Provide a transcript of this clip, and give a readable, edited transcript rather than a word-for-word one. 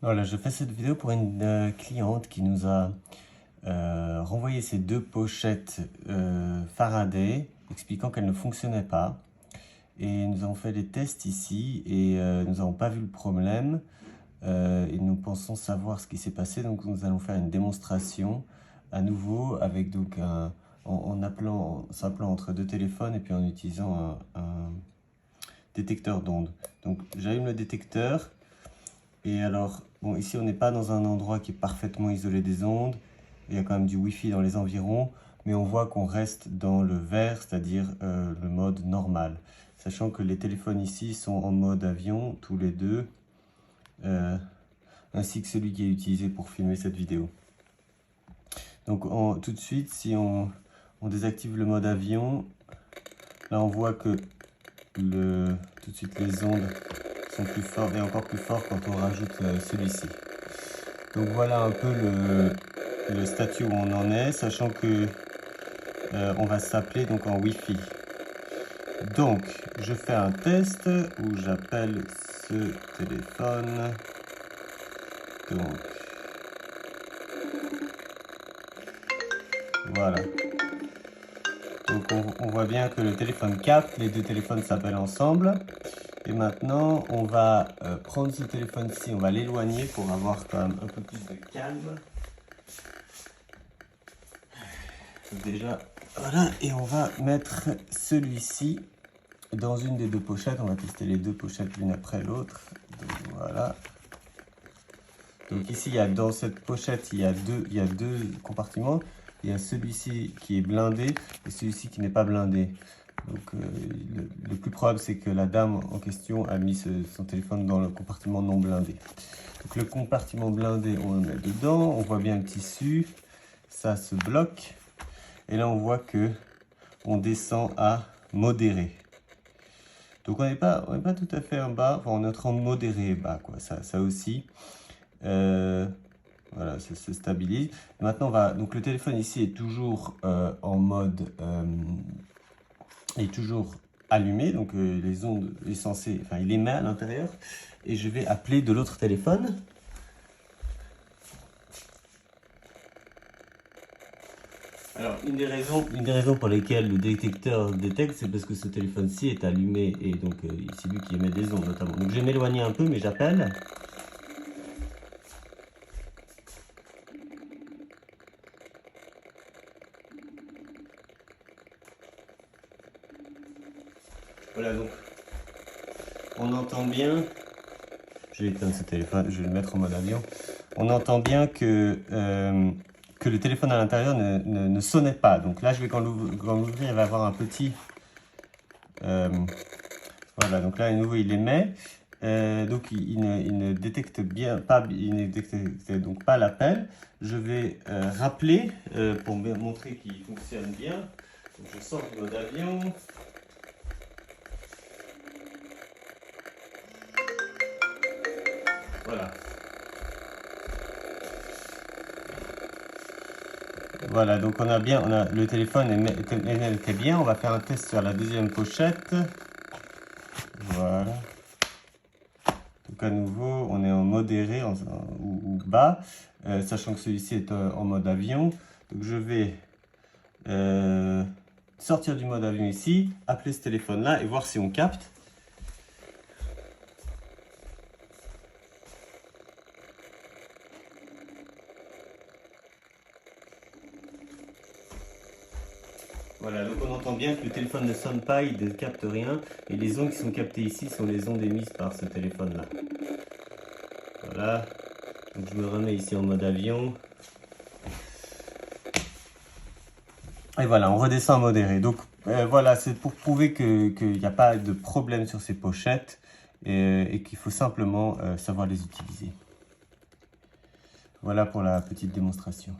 Voilà, je fais cette vidéo pour une cliente qui nous a renvoyé ces deux pochettes Faraday expliquant qu'elles ne fonctionnaient pas. Et nous avons fait des tests ici et nous n'avons pas vu le problème. Et nous pensons savoir ce qui s'est passé, donc nous allons faire une démonstration à nouveau avec donc en s'appelant entre deux téléphones et puis en utilisant un détecteur d'ondes. Donc j'allume le détecteur. Et alors, bon, ici on n'est pas dans un endroit qui est parfaitement isolé des ondes, il y a quand même du Wi-Fi dans les environs, mais on voit qu'on reste dans le vert, c'est-à-dire le mode normal. Sachant que les téléphones ici sont en mode avion, tous les deux, ainsi que celui qui est utilisé pour filmer cette vidéo. Donc tout de suite, si on désactive le mode avion, là on voit que tout de suite les ondes sont plus fortes et encore plus fortes quand on rajoute celui-ci. Donc voilà un peu le statut où on en est, sachant que on va s'appeler donc en Wi-Fi. Donc je fais un test où j'appelle ce téléphone. Donc voilà. Donc on voit bien que le téléphone capte, les deux téléphones s'appellent ensemble. Et maintenant, on va prendre ce téléphone-ci, on va l'éloigner pour avoir quand même un peu plus de calme. Déjà, voilà, et on va mettre celui-ci dans une des deux pochettes. On va tester les deux pochettes l'une après l'autre. Voilà. Donc ici, dans cette pochette, il y a deux compartiments. Il y a celui-ci qui est blindé et celui-ci qui n'est pas blindé. Donc le plus probable, c'est que la dame en question a mis son téléphone dans le compartiment non blindé. Donc le compartiment blindé, on le met dedans. On voit bien le tissu. Ça se bloque. Et là, on voit que on descend à modéré. Donc on n'est pas tout à fait en bas. Enfin, on est entre modéré et bas, quoi. Ça aussi. Voilà, ça se stabilise. Maintenant, donc le téléphone ici est toujours en mode... est toujours allumé, donc les ondes est censé, enfin il émet à l'intérieur, et je vais appeler de l'autre téléphone. Alors une des raisons pour lesquelles le détecteur détecte, c'est parce que ce téléphone-ci est allumé et donc c'est lui qui émet des ondes notamment. Donc je vais m'éloigner un peu, mais j'appelle. Voilà, donc on entend bien, je vais éteindre ce téléphone, je vais le mettre en mode avion, on entend bien que le téléphone à l'intérieur ne sonnait pas. Donc là, quand l'ouvrir, il va avoir un petit... voilà, donc là, à nouveau, il émet. Donc il ne détecte donc pas l'appel. Je vais rappeler pour me montrer qu'il fonctionne bien. Donc je sors du mode avion. Voilà. Voilà, donc le téléphone était bien. On va faire un test sur la deuxième pochette. Voilà. Donc à nouveau, on est en modéré ou bas, sachant que celui-ci est en mode avion. Donc je vais sortir du mode avion ici, appeler ce téléphone-là et voir si on capte. Voilà, donc on entend bien que le téléphone ne sonne pas, il ne capte rien. Et les ondes qui sont captées ici sont les ondes émises par ce téléphone-là. Voilà, donc je me remets ici en mode avion. Et voilà, on redescend en modéré. Donc voilà, c'est pour prouver qu'il n'y a pas de problème sur ces pochettes et qu'il faut simplement savoir les utiliser. Voilà pour la petite démonstration.